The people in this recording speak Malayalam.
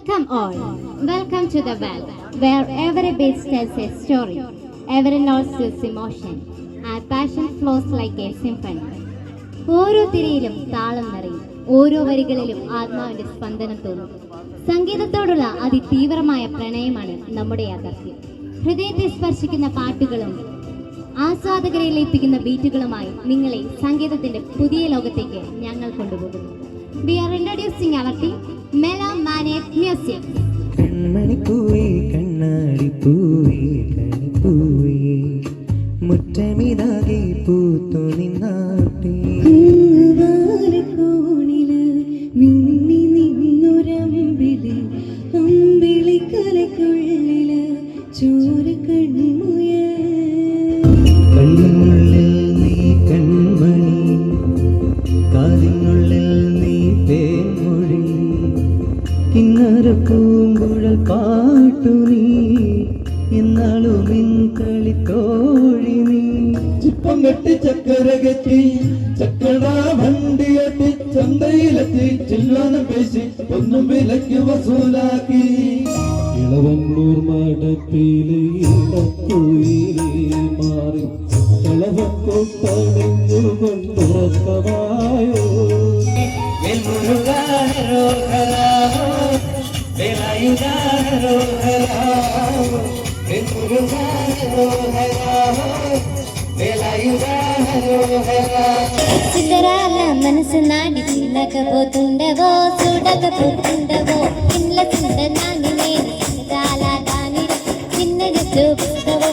Welcome all. Welcome to the well, where every beat tells a story, every note feels emotion, and passion flows like a symphony. ഓരോ തിരയിലും താളം നിറയും, ഓരോ വരികളിലും ആത്മാവിന്റെ സ്പന്ദനം തോന്നും. സംഗീതത്തോടുള്ള അതിതീവ്രമായ പ്രണയമാണ് നമ്മുടെ യാഥാർത്ഥ്യം. ഹൃദയത്തെ സ്പർശിക്കുന്ന പാട്ടുകളും ആസ്വാദകരെ ലയിപ്പിക്കുന്ന ബീറ്റുകളുമായി നിങ്ങളെ സംഗീതത്തിന്റെ പുതിയ ലോകത്തേക്ക് ഞങ്ങൾ കൊണ്ടുപോകുന്നു. We are introducing our team, Melomantic Music. കൺമണിപ്പൂവേ കണ്ണാടിപ്പൂവേ കണിപ്പൂവേ മുറ്റമിതാകെ പൂത്തു നിന്നാട്ടേ കോണില് മിന്നി നിന്നൊരമ്പിളി അമ്പിളിക്കലയ്ക്കുള്ളില് ചോര കൺമുയ കണ്ണിനുള്ളിൽ നീ കൺമണി കാതിനുള്ളിൽ നീ തേൻമൊഴി കിന്നര പൂങ്കുഴൽ പാട്ടു നീ എന്നാളും നിൻ കളിത്തോഴി നീ ചിപ്പം കെട്ടി ചക്കര കെട്ടി ചക്കട വണ്ടിയെത്തി ചന്തയിലെത്തി ചില്ലനം പേശി ഒന്നും വിലയ്ക്ക് വസൂലാക്കി ഇളവന്നൂർ മടത്തിലെ ഇടക്കുയിലേ മാറി കളവക്കൊണ്ടണിഞ്ഞുകൊണ്ടുറക്കമായോ చిత్తరాల మనసు నాడి చిన్నకపోతుండవో చూడకపోతుండవో ఇళ్ళ చింత నాని నేను చిన్నదాల దాని చిన్నగా చూపుతావో